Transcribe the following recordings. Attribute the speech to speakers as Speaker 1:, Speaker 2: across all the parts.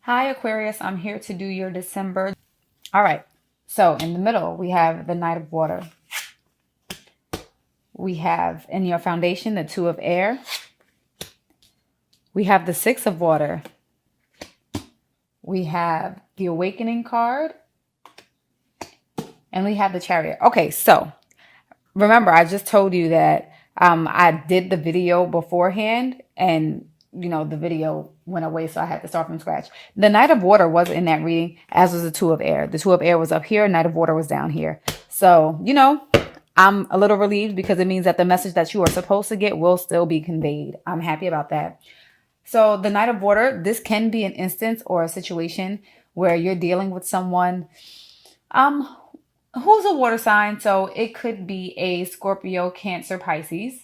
Speaker 1: Hi, Aquarius. I'm here to do your December. All right. So in the middle, we have the Knight of Water. We have in your foundation, the Two of Air. We have the Six of Water. We have the Awakening card. And we have the Chariot. Okay, so remember, I just told you that I did the video beforehand and the video went away, so I had to start from scratch. The Knight of Water was in that reading, as was the Two of Air. The Two of Air was up here, Knight of Water was down here. So, I'm a little relieved because it means that the message that you are supposed to get will still be conveyed. I'm happy about that. So the Knight of Water, this can be an instance or a situation where you're dealing with someone who's a water sign. So it could be a Scorpio, Cancer, Pisces.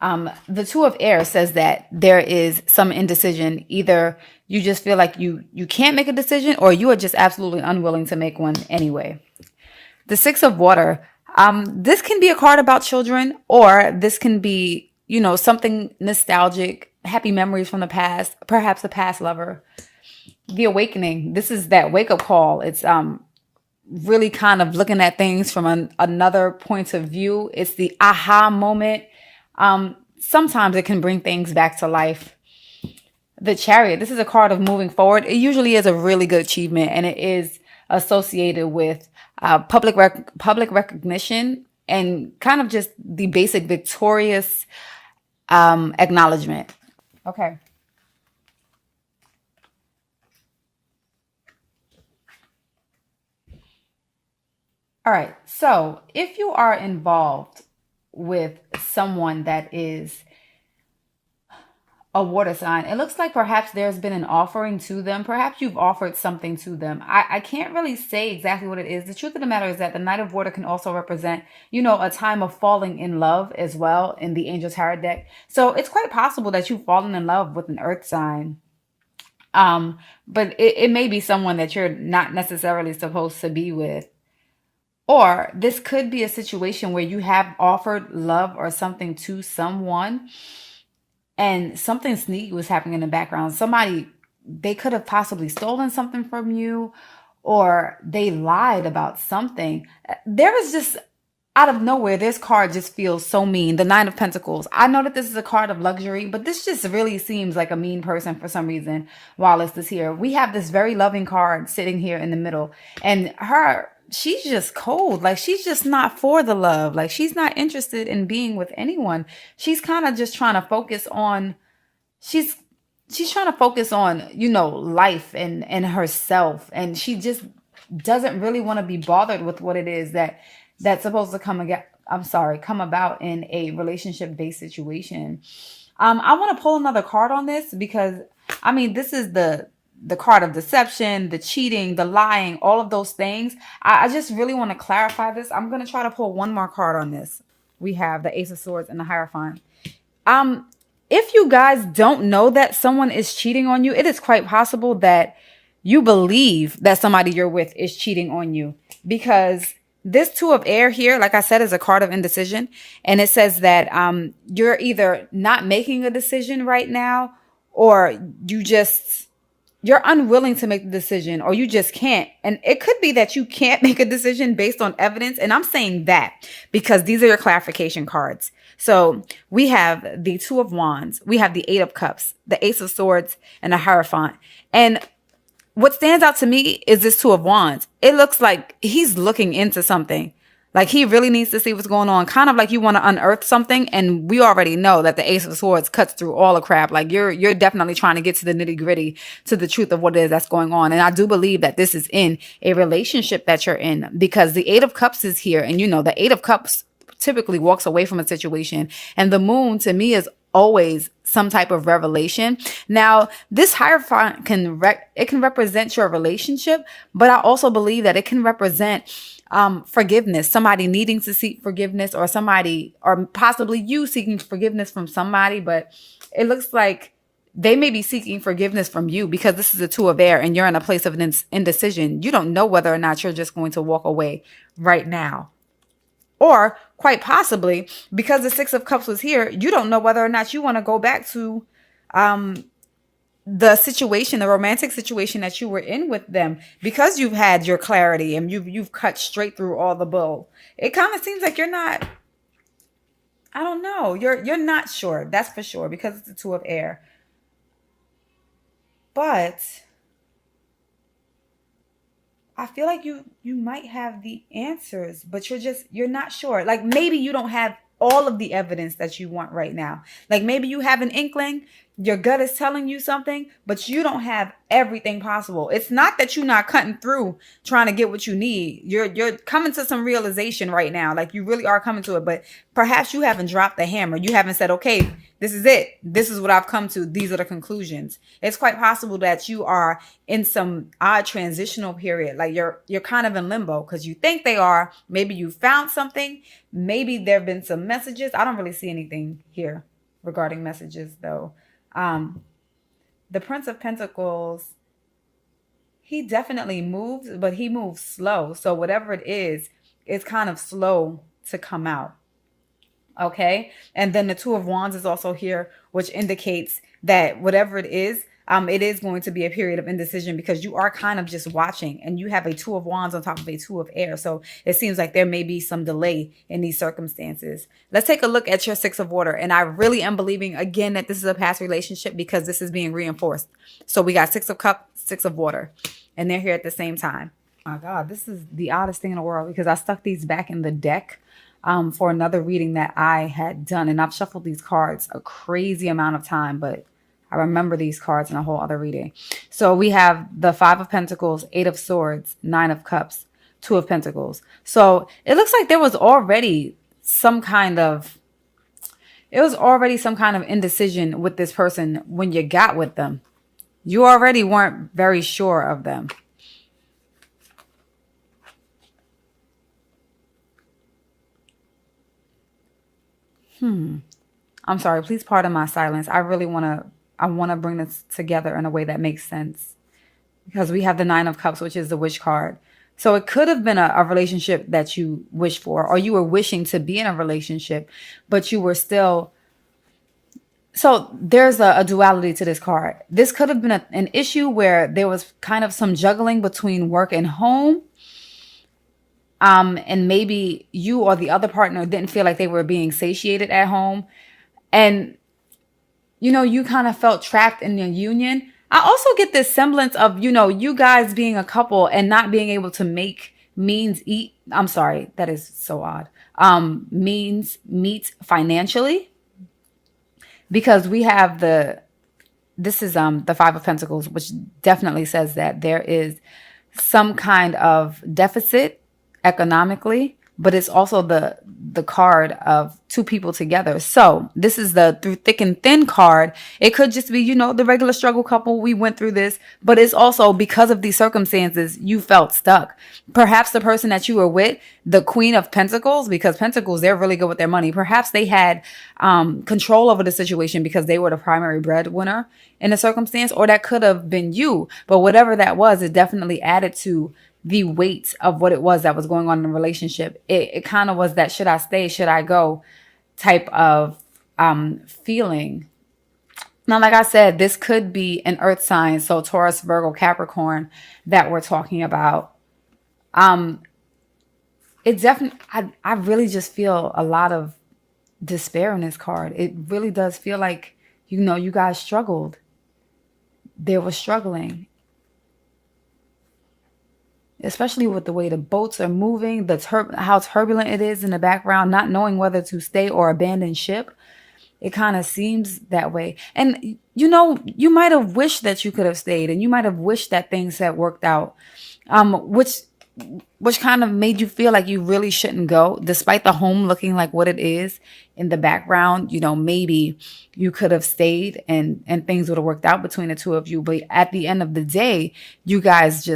Speaker 1: The Two of Air says that there is some indecision. Either you just feel like you can't make a decision, or you are just absolutely unwilling to make one anyway. The Six of Water, this can be a card about children, or this can be, something nostalgic, happy memories from the past, perhaps a past lover. The Awakening, this is that wake-up call. It's really kind of looking at things from another point of view. It's the aha moment. Sometimes it can bring things back to life. The Chariot, this is a card of moving forward. It usually is a really good achievement, and it is associated with public recognition and kind of just the basic victorious acknowledgement. Okay. All right. So if you are involved with someone that is a water sign, it looks like perhaps there's been an offering to them. Perhaps you've offered something to them. I can't really say exactly what it is. The truth of the matter is that the Knight of Water can also represent, a time of falling in love as well in the Angel Tarot deck. So it's quite possible that you've fallen in love with an earth sign. But it may be someone that you're not necessarily supposed to be with. Or this could be a situation where you have offered love or something to someone, and something sneaky was happening in the background. They could have possibly stolen something from you, or they lied about something. There is just, out of nowhere, this card just feels so mean. The Nine of Pentacles. I know that this is a card of luxury, but this just really seems like a mean person for some reason while this is here. We have this very loving card sitting here in the middle, and she's just cold. Like, she's just not for the love. Like, she's not interested in being with anyone. She's kind of just trying to focus on, she's trying to focus on, life and herself. And she just doesn't really want to be bothered with what it is that's supposed to come about in a relationship-based situation. I want to pull another card on this because, this is the card of deception, the cheating, the lying, all of those things. I just really want to clarify this. I'm going to try to pull one more card on this. We have the Ace of Swords and the Hierophant. If you guys don't know that someone is cheating on you, it is quite possible that you believe that somebody you're with is cheating on you, because this Two of Air here, like I said, is a card of indecision. And it says that you're either not making a decision right now, or you're unwilling to make the decision, or you just can't. And it could be that you can't make a decision based on evidence. And I'm saying that because these are your clarification cards. So we have the Two of Wands, we have the Eight of Cups, the Ace of Swords, and the Hierophant. And what stands out to me is this Two of Wands. It looks like he's looking into something. Like, he really needs to see what's going on. Kind of like you want to unearth something. And we already know that the Ace of Swords cuts through all the crap. Like, you're definitely trying to get to the nitty gritty, to the truth of what it is that's going on. And I do believe that this is in a relationship that you're in, because the Eight of Cups is here. And the Eight of Cups typically walks away from a situation. And the Moon, to me, is always some type of revelation. Now, this Hierophant can represent your relationship, but I also believe that it can represent forgiveness, somebody needing to seek forgiveness, or possibly you seeking forgiveness from somebody. But it looks like they may be seeking forgiveness from you, because this is a Two of Air and you're in a place of indecision. You don't know whether or not you're just going to walk away right now. Or quite possibly, because the Six of Cups was here, you don't know whether or not you want to go back to the situation, the romantic situation that you were in with them, because you've had your clarity and you've cut straight through all the bull. It kind of seems like you're not, I don't know. You're not sure. That's for sure because it's the two of air. But I feel like you might have the answers, but you're not sure. Like maybe you don't have all of the evidence that you want right now. Like maybe you have an inkling, your gut is telling you something, but you don't have everything possible. It's not that you're not cutting through trying to get what you need. You're coming to some realization right now. Like you really are coming to it, but perhaps you haven't dropped the hammer. You haven't said, "Okay, this is it. This is what I've come to. These are the conclusions." It's quite possible that you are in some odd transitional period. Like you're kind of in limbo because you think they are. Maybe you found something. Maybe there have been some messages. I don't really see anything here regarding messages though. Um, the Prince of Pentacles, he definitely moves, but he moves slow. So whatever it is, it's kind of slow to come out. Okay. And then the Two of Wands is also here, which indicates that whatever it is going to be a period of indecision because you are kind of just watching and you have a Two of Wands on top of a Two of Air. So it seems like there may be some delay in these circumstances. Let's take a look at your Six of Water. And I really am believing again that this is a past relationship because this is being reinforced. So we got Six of Cups, Six of Water, and they're here at the same time. My God, this is the oddest thing in the world because I stuck these back in the deck for another reading that I had done. And I've shuffled these cards a crazy amount of time, but I remember these cards in a whole other reading. So we have the Five of Pentacles, Eight of Swords, Nine of Cups, Two of Pentacles. So it looks like there was already some kind of, indecision with this person when you got with them. You already weren't very sure of them. I'm sorry, please pardon my silence. I want to bring this together in a way that makes sense. Because we have the Nine of Cups, which is the wish card. So it could have been a relationship that you wished for, or you were wishing to be in a relationship, but you were still. So there's a duality to this card. This could have been an issue where there was kind of some juggling between work and home. And maybe you or the other partner didn't feel like they were being satiated at home. And, you kind of felt trapped in your union. I also get this semblance of, you guys being a couple and not being able to make means eat. I'm sorry, that is so odd. Means meet financially. Because we have this is the Five of Pentacles, which definitely says that there is some kind of deficit economically, but it's also the card of two people together. So this is the through thick and thin card. It could just be, the regular struggle couple. We went through this, but it's also because of these circumstances, you felt stuck. Perhaps the person that you were with, the Queen of Pentacles, because Pentacles, they're really good with their money. Perhaps they had control over the situation because they were the primary breadwinner in the circumstance, or that could have been you. But whatever that was, it definitely added to the weight of what it was that was going on in the relationship. It kind of was that should I stay, should I go type of feeling. Now, like I said, this could be an earth sign, so Taurus, Virgo, Capricorn that we're talking about. It definitely, I really just feel a lot of despair in this card. It really does feel like, you guys struggled. There was struggling. Especially with the way the boats are moving, how turbulent it is in the background, not knowing whether to stay or abandon ship. It kind of seems that way. And, you might have wished that you could have stayed, and you might have wished that things had worked out, which kind of made you feel like you really shouldn't go, despite the home looking like what it is in the background. Maybe you could have stayed and things would have worked out between the two of you. But at the end of the day, you guys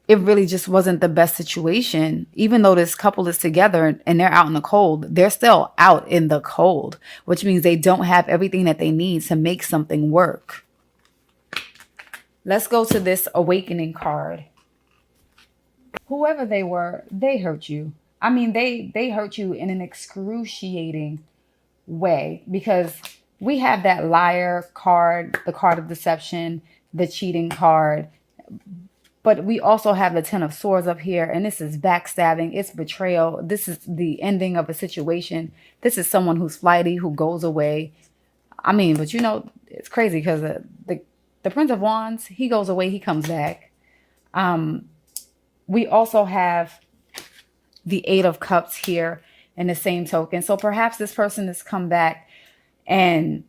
Speaker 1: it really just wasn't the best situation. Even though this couple is together and they're out in the cold, they're still out in the cold, which means they don't have everything that they need to make something work. Let's go to this awakening card. Whoever they were, they hurt you. I mean, they hurt you in an excruciating way because we have that liar card, the card of deception, the cheating card. But we also have the Ten of Swords up here, and this is backstabbing. It's betrayal. This is the ending of a situation. This is someone who's flighty, who goes away. I mean, but you know, it's crazy because the Prince of Wands, he goes away, he comes back. We also have the Eight of Cups here in the same token. So perhaps this person has come back and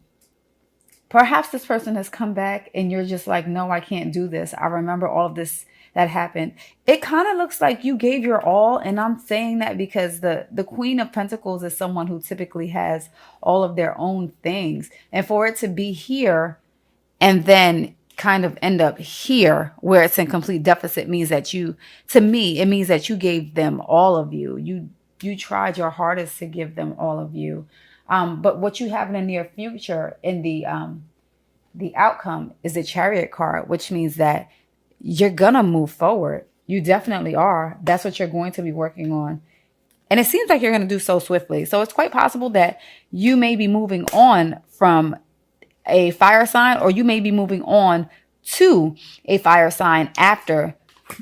Speaker 1: you're just like, no, I can't do this. I remember all of this that happened. It kind of looks like you gave your all. And I'm saying that because the Queen of Pentacles is someone who typically has all of their own things. And for it to be here and then kind of end up here where it's in complete deficit means that to me, it means that you gave them all of you. You tried your hardest to give them all of you. But what you have in the near future in the outcome is the Chariot card, which means that you're going to move forward. You definitely are. That's what you're going to be working on. And it seems like you're going to do so swiftly. So it's quite possible that you may be moving on from a fire sign, or you may be moving on to a fire sign after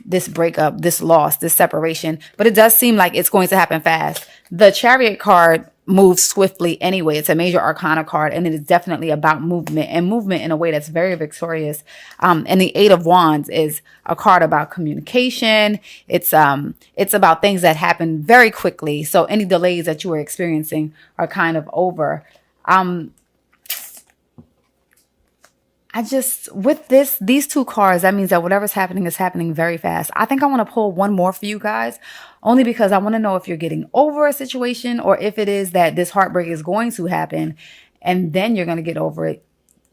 Speaker 1: this breakup, this loss, this separation. But it does seem like it's going to happen fast. The Chariot card moves swiftly anyway. It's a major arcana card, and it is definitely about movement, and movement in a way that's very victorious. And the Eight of Wands is a card about communication. It's about things that happen very quickly. So any delays that you are experiencing are kind of over. With these two cards, that means that whatever's happening is happening very fast. I think I want to pull one more for you guys, only because I want to know if you're getting over a situation or if it is that this heartbreak is going to happen and then you're going to get over it,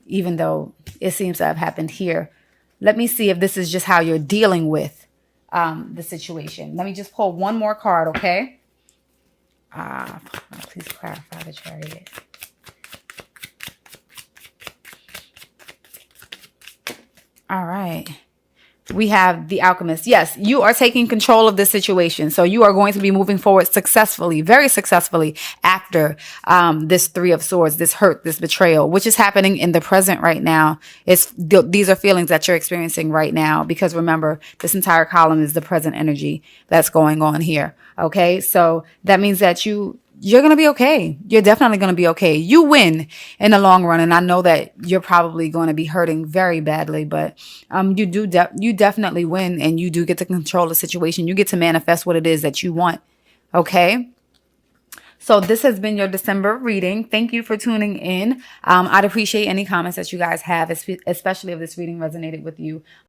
Speaker 1: even though it seems to have happened here. Let me see if this is just how you're dealing with the situation. Let me just pull one more card, okay? Please clarify the Chariot. All right. We have the Alchemist. Yes, you are taking control of this situation. So you are going to be moving forward successfully, very successfully after this Three of Swords, this hurt, this betrayal, which is happening in the present right now. These are feelings that you're experiencing right now, because remember, this entire column is the present energy that's going on here. Okay, so that means that you're going to be okay. You're definitely going to be okay. You win in the long run. And I know that you're probably going to be hurting very badly, but you definitely win, and you do get to control the situation. You get to manifest what it is that you want. Okay. So this has been your December reading. Thank you for tuning in. I'd appreciate any comments that you guys have, especially if this reading resonated with you.